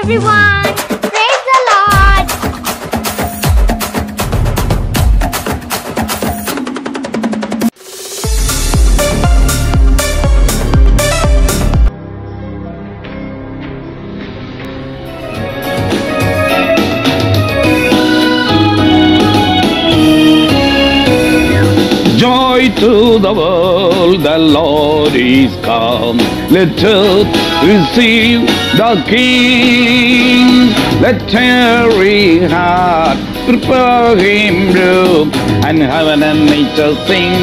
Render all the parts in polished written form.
everyone. Praise the Lord. Joy to the world, the Lord is come. Let earth receive the King. Let every heart prepare him room. And heaven and nature sing,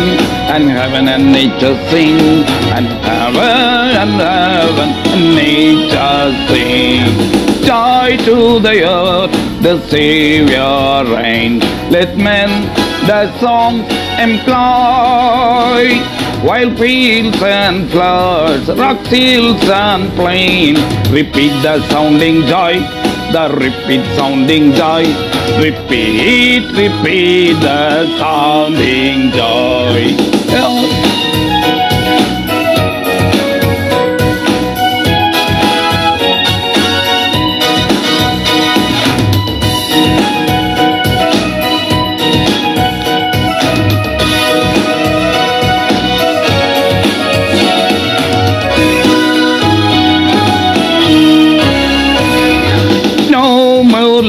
and heaven and nature sing, and heaven and nature sing. Joy to the earth, the Savior reigns. Let men the songs employ, while fields and floods, rocks, hills and plain, repeat the sounding joy, the repeat sounding joy, repeat the sounding joy.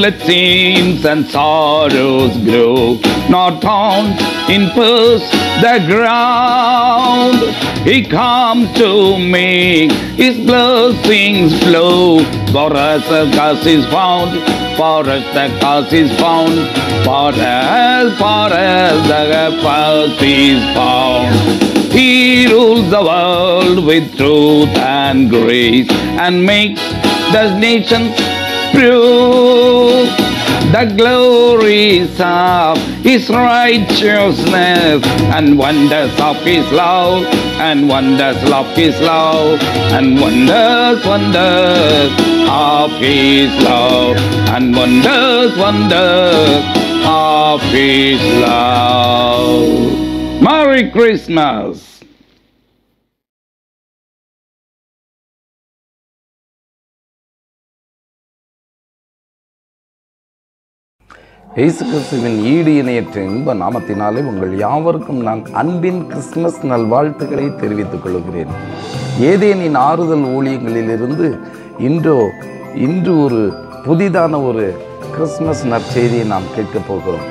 Let sins and sorrows grow, not found in purse the ground. He comes to make his blessings flow. For us the curse is found, for us the curse is found, for us the curse is found. He rules the world with truth and grace, and makes the nations prove the glories of his righteousness, and wonders of his love, and wonders of his love, and wonders of his love, and wonders of his love. Merry Christmas. இயேசு கிறிஸ்துவின் ஈடு இணையற்ற இன்ப நாமத்தினாலே உங்கள் யாவருக்கும் நான் அன்பின் கிறிஸ்துமஸ் நல்வாழ்த்துக்களை தெரிவித்துக் கொள்கிறேன். ஏதேனின் ஆறுதல் ஊழியங்களிலிருந்து இன்று ஒரு புதிதான ஒரு கிறிஸ்துமஸ் நற்செய்தியை நாம் கேட்கப் போகிறோம்.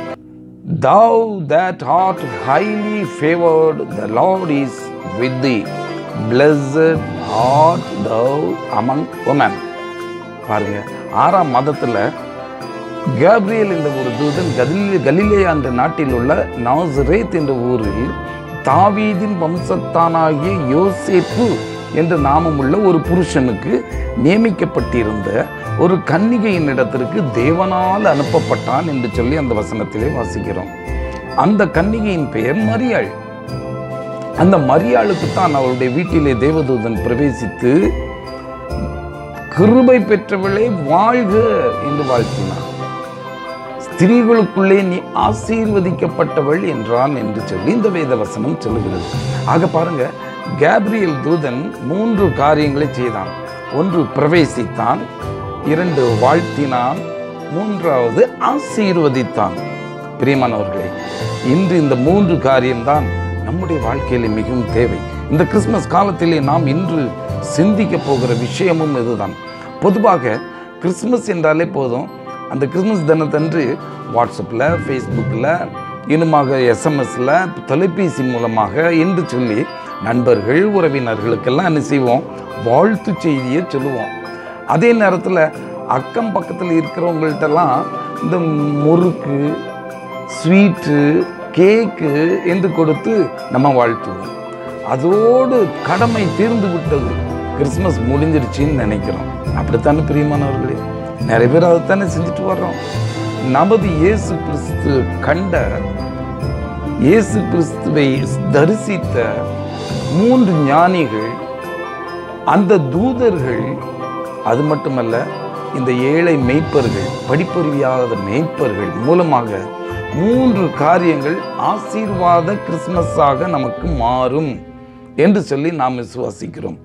Thou that art highly favored, the Lord is with thee. Blessed art thou among women. பாருங்க, 6ஆம் மாதத்தில் கேப்ரியல் என்ற ஒரு தூதன் கலிலேயா என்ற நாட்டில் உள்ள நாசரேத் என்ற ஊரில் தாவீதின் வம்சத்தானாகிய யோசேப்பு என்ற நாமமுள்ள ஒரு புருஷனுக்கு நியமிக்கப்பட்டிருந்த ஒரு கன்னிகையின் இடத்திற்கு தேவனால் அனுப்பப்பட்டான் என்று சொல்லி அந்த வசனத்திலே வாசிக்கிறோம். அந்த கன்னிகையின் பெயர் மரியாள். அந்த மரியாளுக்கு தான் அவருடைய வீட்டிலே தேவதூதன் பிரவேசித்து கிருபை பெற்றவளே வாழ்க என்று வாழ்த்தினார். ஸ்திரீகளுக்குள்ளே நீ ஆசீர்வதிக்கப்பட்டவள் என்றான் என்று சொல்லி இந்த வேத வசனம் சொல்லுகிறது. ஆக பாருங்க, கேப்ரியல் தூதன் 3 காரியங்களை செய்தான். 1 பிரவேசித்தான், 2 வாழ்த்தினான், 3வது ஆசீர்வதித்தான். பிரியமானவர்களே, இன்று இந்த 3 காரியம்தான் நம்முடைய வாழ்க்கையிலே மிகவும் தேவை. இந்த கிறிஸ்துமஸ் காலத்திலே நாம் இன்று சிந்திக்க போகிற விஷயமும் இதுதான். பொதுவாக கிறிஸ்துமஸ் என்றாலே போதும், அந்த கிறிஸ்துமஸ் தினத்தன்று வாட்ஸ்அப்பில், ஃபேஸ்புக்கில், இன்னுமாக எஸ்எம்எஸில், தொலைபேசி மூலமாக என்று சொல்லி நண்பர்கள் உறவினர்களுக்கெல்லாம் என்ன செய்வோம், வாழ்த்து செய்தியை சொல்லுவோம். அதே நேரத்தில் அக்கம் பக்கத்தில் இருக்கிறவங்கள்ட்டெல்லாம் இந்த முறுக்கு, ஸ்வீட்டு, கேக்கு என்று கொடுத்து நம்ம வாழ்த்துவோம். அதோடு கடமை தீர்ந்து விட்டது, கிறிஸ்துமஸ் முடிஞ்சிருச்சின்னு நினைக்கிறோம். அப்படித்தானே பிரியமானவர்களே? நிறைய பேர் அதைத்தானே செஞ்சுட்டு வர்றோம். நமது இயேசு கிறிஸ்து கண்ட, இயேசு கிறிஸ்துவை தரிசித்த 3 ஞானிகள், அந்த தூதர்கள், அது மட்டுமல்ல இந்த ஏழை மேய்ப்பர்கள், படிப்பறியாத மேய்ப்பர்கள் மூலமாக 3 காரியங்கள் ஆசீர்வாத கிறிஸ்துமஸாக நமக்கு மாறும் என்று சொல்லி நாம் விசுவாசிக்கிறோம்.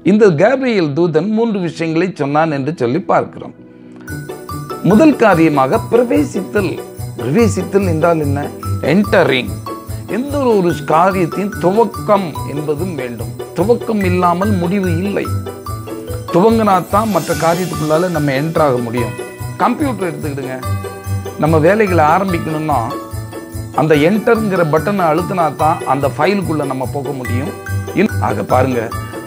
இந்த கேப்ரியேல் தூதன் 3 விஷயங்களை சொன்னான் என்று சொல்லி பார்க்கிறோம். முதல் காரியமாக பிரவேசித்தல். பிரவேசித்தல் என்றால் என்ன? என்டரிங். எந்த ஒரு காரியத்தின் துவக்கம் என்பதும் வேண்டும். துவக்கம் இல்லாமல் முடிவு இல்லை. துவங்கினாத்தான் மற்ற காரியத்துக்குள்ளால நம்ம என்ட்ராக முடியும். கம்ப்யூட்டர் எடுத்துக்கிடுங்க. நம்ம வேலைகளை ஆரம்பிக்கணும்னா அந்த என்டர்ங்கிற பட்டனை அழுத்தினா தான் அந்த ஃபைலுக்குள்ள நம்ம போக முடியும். ஆக பாருங்க,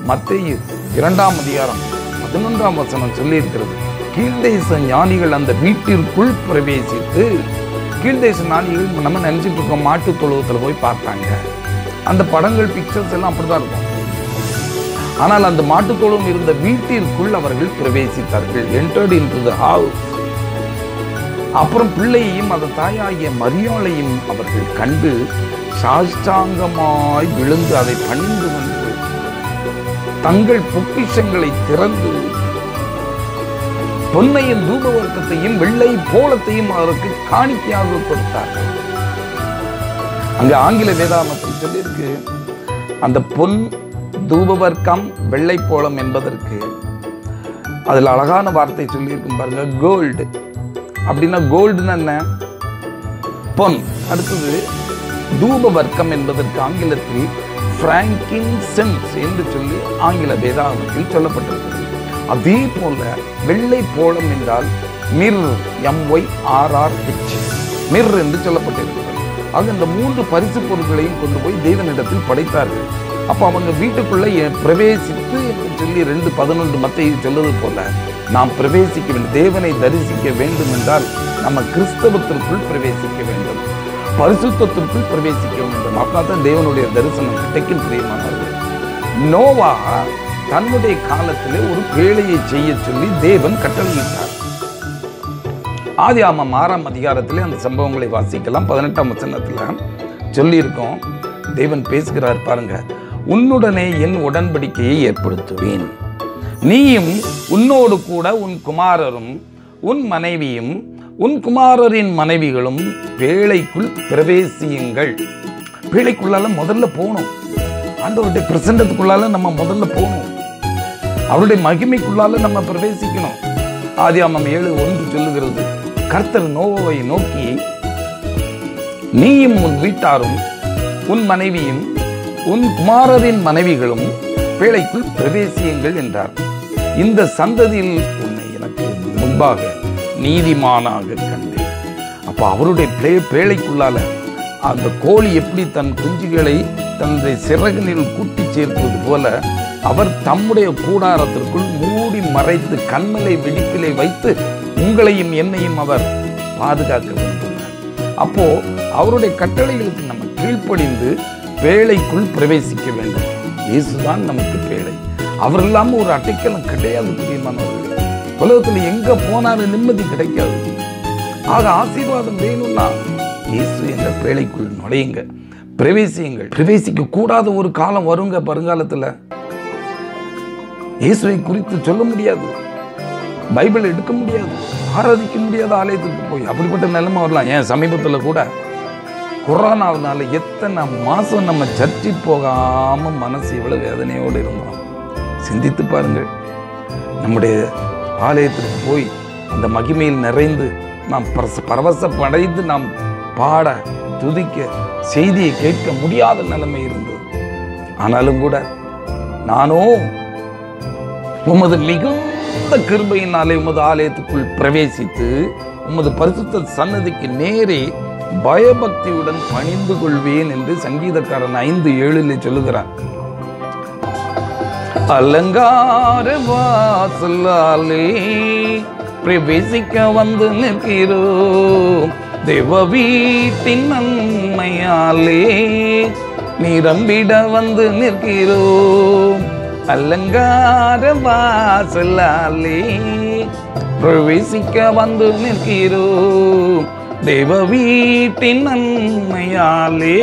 மத்தேயு 2ஆம் அதிகாரம் 11ஆம் வசனம் சொல்லி இருக்கிறது, கீழ்தேச ஞானிகள் அந்த வீட்டிற்குள் பிரவேசித்து. கீழ்தேச ஞானிகள் நம்ம நினைச்சிட்டு இருக்கோம் மாட்டு தொழுவத்துல போய் பார்த்தாங்க. அந்த படங்கள் பிக்சர்ஸ் எல்லாம் அப்படிதான் இருக்கும். ஆனால் அந்த மாட்டு தொழுவம் இருந்த வீட்டிற்குள் அவர்கள் பிரவேசித்தார்கள். entered into the house. அப்புறம் பிள்ளையையும் அந்த தாயாகிய மரியாளையும் அவர்கள் கண்டு சாஷ்டாங்கமாய் விழுந்து அதை பணிந்து வந்து தங்கள் பொக்கிஷங்களை திறந்து பொன்னையும் தூபவர்க்கத்தையும் வெள்ளை போலத்தையும் அவருக்கு காணிக்கையாக கொடுத்தார்கள். அங்க ஆங்கில வேதாமத்தில் சொல்லியிருக்கு, அந்த பொன் தூபவர்க்கம் வெள்ளை போலம் என்பதற்கு அதுல அழகான வார்த்தை சொல்லியிருக்கும் பாருங்க, கோல்டு. அப்படின்னா கோல்டுன்னு என்ன? பொன். அடுத்தது தூபவர்க்கம் என்பதற்கு ஆங்கிலத்தில் பிராங்கின்சென்ஸ் என்று சொல்லி ஆங்கில வேதாகமத்தில் சொல்லப்பட்டிருக்கிறது. அதே போல வெள்ளை போலம் என்றால் மிர், MYRRH, மிர் என்று சொல்லப்பட்டிருக்கிறது. ஆக இந்த 3 பரிசு பொருட்களையும் கொண்டு போய் தேவனிடத்தில் படைத்தார்கள். அப்போ அவங்க வீட்டுக்குள்ள பிரவேசித்து என்று சொல்லி 2:11 மத்தேயு சொல்வது போல நாம் பிரவேசிக்க வேண்டும். தேவனை தரிசிக்க வேண்டும் என்றால் நம்ம கிறிஸ்தவத்திற்குள் பிரவேசிக்க வேண்டும், பரிசுத்தத்திற்குள் பிரவேசிக்க வேண்டும். அப்பதான் தேவனுடைய தரிசனம் கிடைக்கும். பிரியமானவர்கள், நோவா தன்னுடைய காலத்திலே ஒரு பேழையை செய்ய சொல்லி தேவன் கட்டளையிட்டார். ஆதியாகமம் 6ஆம் அதிகாரத்திலே அந்த சம்பவங்களை வாசிக்கலாம். 18ஆம் வசனத்துல சொல்லி இருக்கோம். தேவன் பேசுகிறார் பாருங்க, உன்னுடனே என் உடன்படிக்கையை ஏற்படுத்துவேன், நீயும் உன்னோடு கூட உன் குமாரரும் உன் மனைவியும் உன் குமாரரின் மனைவிகளும் பேழைக்குள் பிரவேசியுங்கள். பேழைக்குள்ளால முதல்ல போகணும். ஆண்டவருடைய பிரசன்னத்துக்குள்ளால நம்ம முதல்ல போகணும். அவருடைய மகிமைக்குள்ளால நம்ம பிரவேசிக்கணும். ஆதியாகமம் 7:1 சொல்லுகிறது, கர்த்தர் நோவாவை நோக்கி, நீயும் உன் வீட்டாரும் உன் மனைவியும் உன் குமாரரின் மனைவிகளும் பேழைக்குள் பிரவேசியுங்கள் என்றார். இந்த சந்ததியில் உன்னை எனக்கு முன்பாக நீதிமானாக கண்டேன். அப்ப அவருடைய பேழைக்குள்ளால அந்த கோழி எப்படி தன் குஞ்சுகளை தன்னுடைய சிறகுகளில் கூட்டி சேர்ப்பது போல அவர் தம்முடைய கூடாரத்திற்குள் மூடி மறைத்து கண்மலை வெடிப்பிலை வைத்து உங்களையும் என்னையும் அவர் பாதுகாக்க வேண்டும். அப்போ அவருடைய கட்டளைகளுக்கு நம்ம கீழ்ப்படிந்து பேழைக்குள் பிரவேசிக்க வேண்டும். இயேசுதான் நமக்கு பேழை. அவர் இல்லாம ஒரு அடைக்கலம் கிடையாது. பிரியமானவர்களே, உலகத்துல எங்க போனாலும் நிம்மதி கிடைக்காது. ஆக ஆசீர்வாதம் வேணும்னா இயேசு என்ற பேழைக்குள் நுழையுங்க, பிரவேசியுங்கள். பிரவேசிக்க கூடாத ஒரு காலம் வருங்க வருங்காலத்துல. இயேசுவை குறித்து சொல்ல முடியாது, பைபிள் எடுக்க முடியாது, ஆராதிக்க முடியாத ஆலயத்துக்கு போய் அப்படிப்பட்ட நிலைமை வரலாம். ஏன் சமீபத்துல கூட கொரோனாவினால எத்தனை மாசம் நம்ம சர்ச்சை போகாம மனசு எவ்வளவு வேதனையோடு இருந்தோம். சிந்தித்து பாருங்கள். நம்முடைய ஆலயத்திற்கு போய் அந்த மகிமையில் நிறைந்து நாம் பரவசப்படைந்து நாம் பாட துதிக்க செய்தியை கேட்க முடியாத நிலைமை இருந்தது. ஆனாலும் கூட நானோ உமது மிகுந்த கிருபையினாலே உமது ஆலயத்துக்குள் பிரவேசித்து உமது பரிசுத்த சன்னதிக்கு நேரே பயபக்தியுடன் பணிந்து கொள்வேன் என்று சங்கீதக்காரன் 5:7 சொல்லுகிறார். அலங்கார வாசலாலே பிரவேசிக்க வந்து நிற்கிறோம், தேவ வீட்டின் நன்மையாலே நிரம்பிட வந்து நிற்கிறோம். அலங்கார வாசலாலே பிரவேசிக்க வந்து நிற்கிறோம், தேவ வீட்டின் நன்மையாலே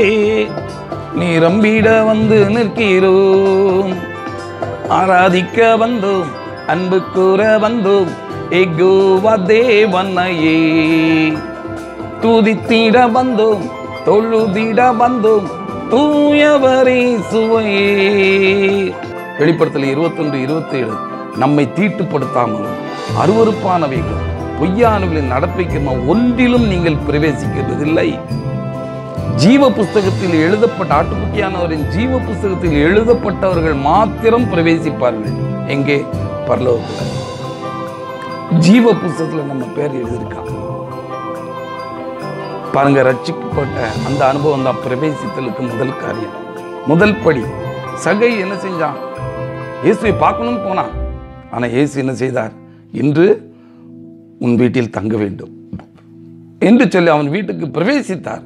நிரம்பிட வந்து நிற்கிறோம். ஆராதிக்க வந்தோம், அன்பு கூற வந்தோம், யெகோவா தேவனையே துதித்திட வந்தோம், தொழுதிட வந்தோம், தூயவரே சுவையே. வெளிப்படுத்தல் 21:27 நம்மை தீட்டுப்படுத்தாமலும் அருவருப்பானவைகளும் பொய்யானவர்களின் நடப்பிக்குமா ஒன்றிலும் நீங்கள் பிரவேசிக்கிறதில்லை. ஜீவ புஸ்தகத்தில் எழுதப்பட்ட ஆட்டுக்குட்டியானவரின் ஜீவ புஸ்தகத்தில் எழுதப்பட்டவர்கள் மாத்திரம் பிரவேசிப்பார்கள். எங்கே? பரலோகத்தில். ஜீவ புஸ்தகத்துல நம்ம பேர் எழுதியிருக்கா பாருங்க. ரட்சிக்கப்பட்ட அந்த அனுபவம் தான் பிரவேசித்தலுக்கு முதல் காரியம், முதல் படி. சகை என்ன செஞ்சான்? இயேசுவை பார்க்கணும்னு போனான். ஆனா இயேசு என்ன செய்தார்? இன்று உன் வீட்டில் தங்க வேண்டும் என்று சொல்லி அவன் வீட்டுக்கு பிரவேசித்தார்.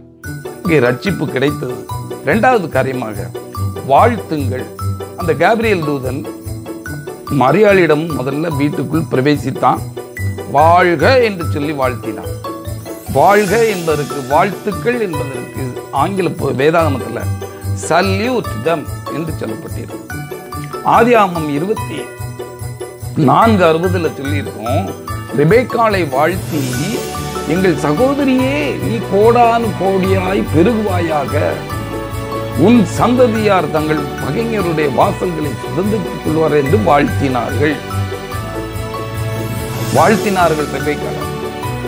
இங்கே ரட்சிப்பு கிடைத்தது. இரண்டாவது காரியமாக வாழ்த்துங்கள். அந்த கேப்ரியல் தூதன் மரியாளிடம் முதல்ல வீட்டுக்குள் பிரவேசித்தான். வாழ்க என்று சொல்லி வாழ்த்தினான். வாழ்க என்பதற்கு, வாழ்த்துக்கள் என்பதற்கு ஆங்கில வேதாகமத்தில் சல்யூட் தம் என்று சொல்லப்பட்டிருக்கும். ஆதியாகமம் 24:60 சொல்லி இருக்கும், ரெபெக்காளை வாழ்த்தி, எங்கள் சகோதரியே நீ கோடானு கோடியாய் பெருகுவாயாக, உன் சந்ததியார் தங்கள் பகைஞருடைய வாசல்களை சுதந்திரித்துக் கொள்வார் என்று வாழ்த்தினார்கள். ரெபெக்காளை.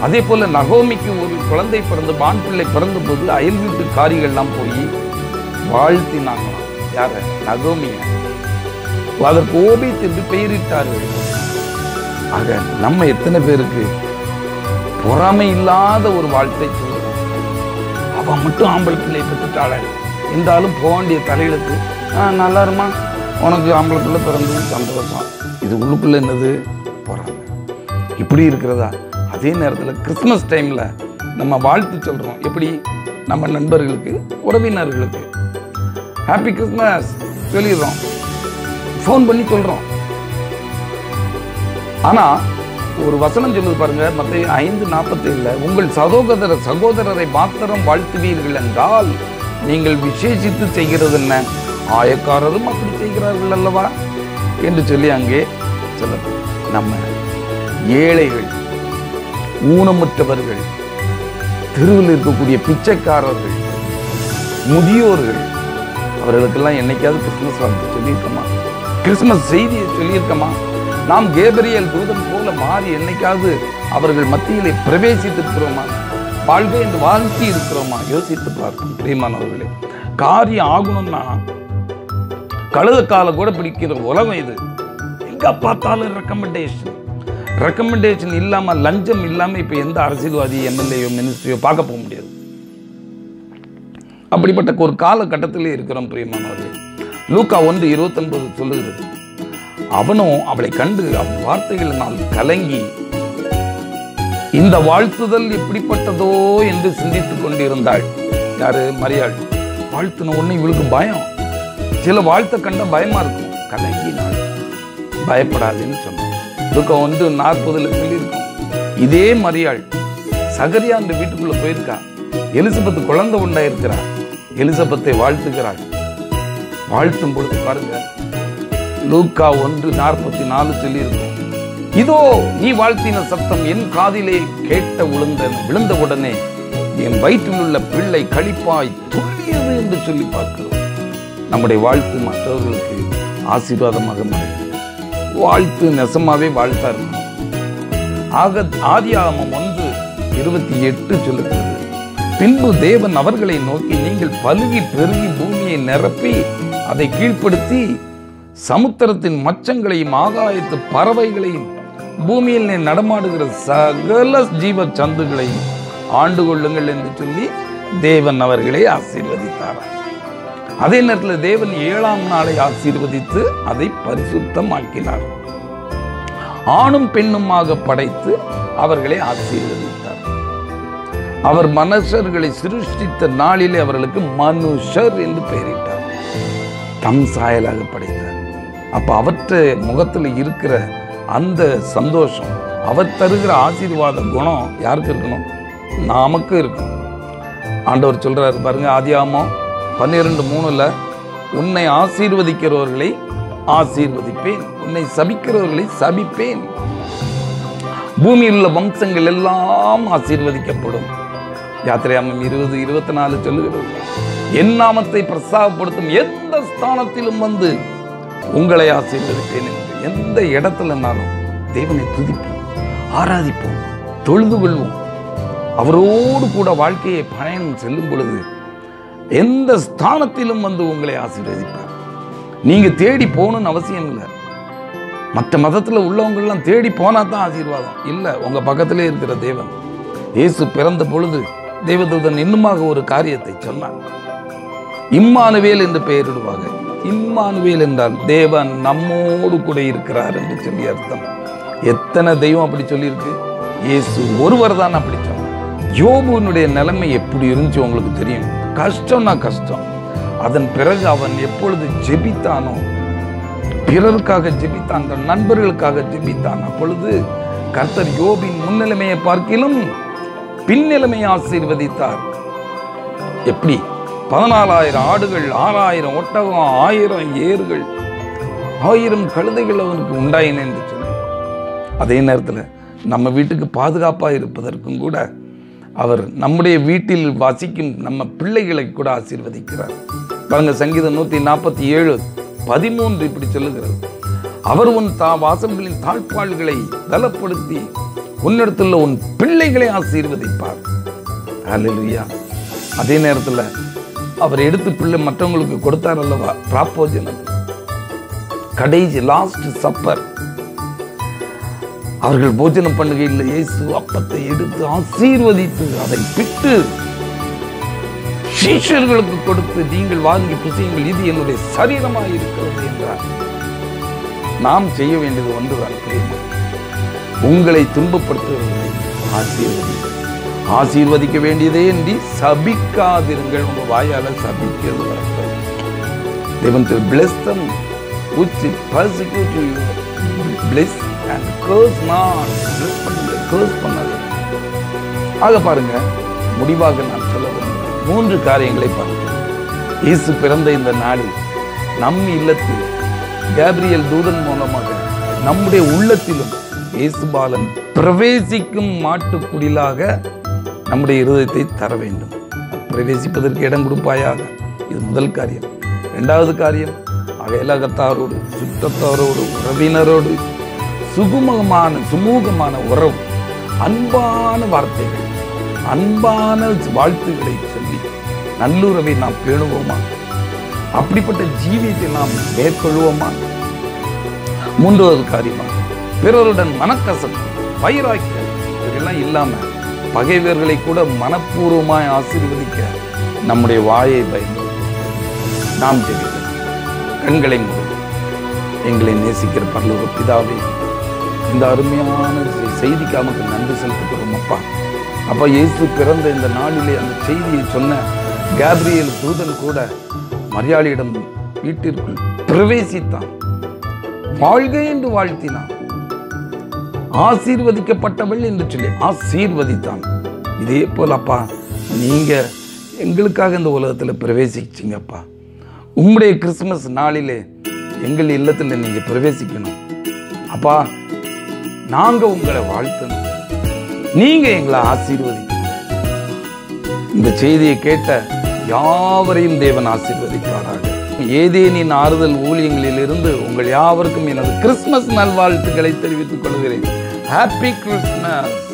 அதே போல நகோமிக்கு ஒரு குழந்தை பிறந்து, ஆண் பிள்ளை பிறந்த போது அயல் வீட்டு காரிகள்லாம் போய் வாழ்த்தினாங்களாம். யார? நகோமிய. அதற்கு ஓபேத் என்று பெயரிட்டார்கள். ஆக நம்ம எத்தனை பேருக்கு பொறாமை இல்லாத ஒரு வாழ்த்தை சொல்றோம்? அவன் மட்டும் ஆம்பளை பிள்ளை பெற்றுட்டாள இருந்தாலும் போக வேண்டிய தலையிலுக்கு நல்லா இருமா, உனக்கு ஆம்பளை பிள்ளை பிறந்தது சந்தோஷம். இது உள்ளுக்குள்ள என்னது? பொறாமை. இப்படி இருக்கிறதா? அதே நேரத்தில் கிறிஸ்மஸ் டைம்ல நம்ம வாழ்த்து சொல்றோம். எப்படி? நம்ம நண்பர்களுக்கு, உறவினர்களுக்கு ஹாப்பி கிறிஸ்மஸ் சொல்லிடுறோம், ஃபோன் பண்ணி சொல்றோம். ஆனா ஒரு வசனம் சொல்லுது பாருங்க, மத்தேயு 5:47, உங்கள் சகோதரரை மாத்திரம் வாழ்த்துவீர்கள் என்றால் நீங்கள் விசேஷித்து செய்கிறது என்ன? ஆயக்காரரும் அப்படி செய்கிறார்கள் அல்லவா என்று சொல்லி அங்கே சொல்லப்படும். நம்ம ஏழைகள், ஊனமுற்றவர்கள், தெருவில் இருக்கக்கூடிய பிச்சைக்காரர்கள், முதியோர்கள், அவர்களுக்கெல்லாம் என்னைக்காவது கிறிஸ்துமஸ் வாழ்த்து சொல்லியிருக்கோமா? கிறிஸ்துமஸ் செய்தியை சொல்லியிருக்கோமா? நாம் கேப்ரியல் தூதன் போல மாறி என்னைக்காவது அவர்கள் மத்தியிலே பிரவேசித்திருக்கிறோமா? வாழ்க என்று வாழ்த்தி இருக்கிறோமா? யோசித்து பார்க்கும் பிரியமானவர்களே. காரியம் ஆகணும்னா கழுத கால கூட பிடிக்கிற உலகம் இது. எங்க பார்த்தாலும் ரெக்கமெண்டேஷன் இல்லாம, லஞ்சம் இல்லாம இப்ப எந்த அரசியல்வாதி, எம்எல்ஏயோ மினிஸ்ட்ரியோ பார்க்க போக முடியாது. அப்படிப்பட்ட ஒரு காலகட்டத்திலே இருக்கிறோம் பிரியமானவர்களே. லூக்கா 1:29 சொல்லுகிறது, அவனும் அவளை கண்டு அவ்வார்த்தைகளினால் கலங்கி இந்த வாழ்த்துதல் எப்படிப்பட்டதோ என்று சிந்தித்துக் கொண்டிருந்தாள். யாரு? மரியாள். வாழ்த்துன உடனே இவளுக்கு பயம். சில வாழ்த்த கண்ட பயமா இருக்கும். கலங்கினாள். பயப்படாதுன்னு சொன்னான். லூக்கா 1:40 சொல்லியிருக்கோம். இதே மரியாள் சகரியா அந்த வீட்டுக்குள்ள போயிருக்கா. எலிசபெத் குழந்தை உண்டாயிருக்கிறார். எலிசபெத்தை வாழ்த்துகிறாள். வாழ்த்தும் பொழுது பாருங்க, லூக்கா 1:44 சொல்லியிருக்கோம், இதோ நீ வாழ்த்தின சத்தம் என் காதிலே கேட்ட விழுந்த உடனே என் வயிற்றில் உள்ள பிள்ளை களிப்பாய் துள்ளியது என்று சொல்லி பார்க்கிறோம். நம்முடைய வாழ்த்து மற்றவர்களுக்கு ஆசீர்வாதமாக மாறும். வாழ்த்து நெசமாவே வாழ்த்தா இருக்கும். ஆதியாகமம் 1:28 சொல்லுகிறது, பின்பு தேவன் அவர்களை நோக்கி, நீங்கள் பலுகி பெருகி பூமியை நிரப்பி அதை கீழ்ப்படுத்தி சமுத்திரத்தின் மச்சங்களையும் ஆகாயத்து பறவைகளையும் பூமியில் நடமாடுகிற சகல ஜீவ சந்துகளையும் ஆண்டு கொள்ளுங்கள் என்று சொல்லி தேவன் அவர்களை ஆசீர்வதித்தார். அதே நேரத்தில் தேவன் 7ஆம் நாளை ஆசீர்வதித்து அதை பரிசுத்தமாக்கினார். ஆணும் பெண்ணுமாக படைத்து அவர்களை ஆசீர்வதித்தார். அவர் மனுஷர்களை சிருஷ்டித்த நாளிலே அவர்களுக்கு மனுஷர் என்று பெயரிட்டார். தம் சாயலாக படைத்தார். அப்ப அவற்ற முகத்தில் இருக்கிற அந்த சந்தோஷம், அவர் தருகிற ஆசீர்வாத குணம் யாருக்கு இருக்கணும்? நமக்கு இருக்கணும். ஆண்டவர் சொல்றாரு பாருங்க, ஆதியாகமம் 12:3, உன்னை ஆசீர்வதிக்கிறவர்களை ஆசீர்வதிப்பேன், உன்னை சபிக்கிறவர்களை சபிப்பேன், பூமியில் உள்ள வம்சங்கள் எல்லாம் ஆசீர்வதிக்கப்படும். யாத்திரையாமம் 20:24 சொல்லுகிறது, என் நாமத்தை பிரஸ்தாபப்படுத்தும் எந்த ஸ்தானத்திலும் வந்து உங்களை ஆசீர்வதிப்பேன் என்று எந்த இடத்துலனாலும் தேவனை துதிப்போம், ஆராதிப்போம், தொழுது கொள்வோம். அவரோடு கூட வாழ்க்கையை பயணம் செல்லும் பொழுது எந்த ஸ்தானத்திலும் வந்து உங்களை ஆசீர்வதிப்பார். நீங்க தேடி போகணும்னு அவசியம் இல்லை. மற்ற மதத்தில் உள்ளவங்கெல்லாம் தேடி போனா தான் ஆசீர்வாதம் இல்லை. உங்க பக்கத்திலே இருக்கிற தேவன். இயேசு பிறந்த பொழுது தேவதூதன் இன்னுமாக ஒரு காரியத்தை சொன்னான். இம்மானுவேல் என்று பெயரிடுவாங்க. இம்மானுவேல் என்றால் தேவன் நம்மோடு கூட இருக்கிறார் என்று சொல்லி அர்த்தம். எத்தனை தெய்வம் அப்படி சொல்லியிருக்கு? இயேசு ஒருவர் தான் அப்படி சொன்னார். யோபுனுடைய நிலைமை எப்படி இருந்துச்சு உங்களுக்கு தெரியும். கஷ்டம்னா கஷ்டம். அதன் பிறகு அவன் எப்பொழுது ஜெபித்தானோ, பிறருக்காக ஜெபித்தான், தன் நண்பர்களுக்காக ஜெபித்தான். அப்பொழுது கர்த்தர் யோபின் முன்னிலைமையை பார்க்கிலும் பின்னிலைமையை ஆசீர்வதித்தார். எப்படி? 14,000 ஆடுகள், 6,000 ஒட்டகம், 1000 ஏர்கள், 1000 கழுதைகள் அவனுக்கு உண்டாயின என்று சொல்லி, அதே நேரத்தில் நம்ம வீட்டுக்கு பாதுகாப்பாக இருப்பதற்கும் கூட அவர் நம்முடைய வீட்டில் வசிக்கும் நம்ம பிள்ளைகளை கூட ஆசீர்வதிக்கிறார். பாருங்க, சங்கீதம் 147:13 இப்படி சொல்லுகிறது. அவர் உன் வாசல்களின் தாழ்பாள்களை பலப்படுத்தி உன்னிடத்தில் உன் பிள்ளைகளை ஆசீர்வதிப்பார். ஹல்லேலூயா. அதே நேரத்தில் அவர் எடுத்து பிள்ளை மற்றவங்களுக்கு கொடுத்தார் அல்லவா, பிராப்போஜனம், கடைசி லாஸ்ட் சப்பர். அவர்கள் போஜனம் பண்ணுகையில் இயேசு அப்பத்தை எடுத்து ஆசீர்வதித்து அதை பிட்டு சீஷர்களுக்கு கொடுத்து, நீங்கள் வாங்கி புசியுங்கள், இது என்னுடைய சரீரமாக இருக்கிறது என்றார். நாம் செய்ய வேண்டியது ஒன்றுதான், உங்களை துன்பப்படுத்துவதை ஆசீர்வதிக்க வேண்டியதே என்று சபிக்காதிருங்கள். உங்க வாயால சபிக்கிறது வரக்கூடாது. தேவன் bless them which persecute you, bless and curse not. bless பண்ணுங்க, curse பண்ணாதீங்க. ஆக பாருங்க, முடிவாக நான் சொல்ல விரும்புகிறேன் 3 காரியங்களை பார்க்கிறேன். இயேசு பிறந்த இந்த நாளில் நம் இல்லத்தில் கேப்ரியல் தூதன் மூலமாக நம்முடைய உள்ளத்திலும் இயேசு பாலன் பிரவேசிக்கும் மாட்டுக்குடிலாக நம்முடைய இருதயத்தை தர வேண்டும். பிரவேசிப்பதற்கு இடம் கொடுப்பாயாக. இது முதல் காரியம். 2வது காரியம், அயலகத்தாரோடு, சுற்றத்தாரோடு, உறவினரோடு சுமூகமான உறவு, அன்பான வார்த்தைகள், அன்பான வாழ்த்துக்களை சொல்லி நல்லுறவை நாம் பேணுவோமா? அப்படிப்பட்ட ஜீவியத்தை நாம் மேற்கொள்வோமா? 3வது காரியமாக, பிறருடன் மனக்கசப்பு, வைராக்கியம் இதெல்லாம் இல்லாம பகைவர்களை கூட மனப்பூர்வமாய் ஆசீர்வதிக்க நம்முடைய வாயை பயன்படுத்தும். நாம் ஜெபிக்கிறோம். கண்களை மூடி. எங்களை நேசிக்கிற பரலோக பிதாவே, இந்த அருமையான செய்திக்கு நமக்கு நன்றி செலுத்துகிறோம் அப்பா. அப்பா, இயேசு பிறந்த இந்த நாளிலே அந்த செய்தியை சொன்ன கேப்ரியல் தூதன் கூட மரியாளியிடம் வீட்டிற்குள் பிரவேசித்தான், வாழ்க என்று வாழ்த்தினான், ஆசீர்வதிக்கப்பட்டவள் என்று சொல்லி ஆசீர்வதித்தான். இதே போல அப்பா, நீங்க எங்களுக்காக இந்த உலகத்தில் பிரவேசிச்சிங்கப்பா. உங்களுடைய கிறிஸ்துமஸ் நாளிலே எங்கள் இல்லத்தில் நீங்க பிரவேசிக்கணும் அப்பா. நாங்க உங்களை வாழ்த்தணும், நீங்க எங்களை ஆசீர்வதிக்கணும். இந்த செய்தியை கேட்ட யாவரையும் தேவன் ஆசீர்வதிப்பாராக. ஏதேனின் ஆறுதல் ஊழியங்களில் இருந்து உங்கள் யாவருக்கும் எனது கிறிஸ்துமஸ் நல்வாழ்த்துக்களை தெரிவித்துக் கொள்கிறேன். Happy Christmas.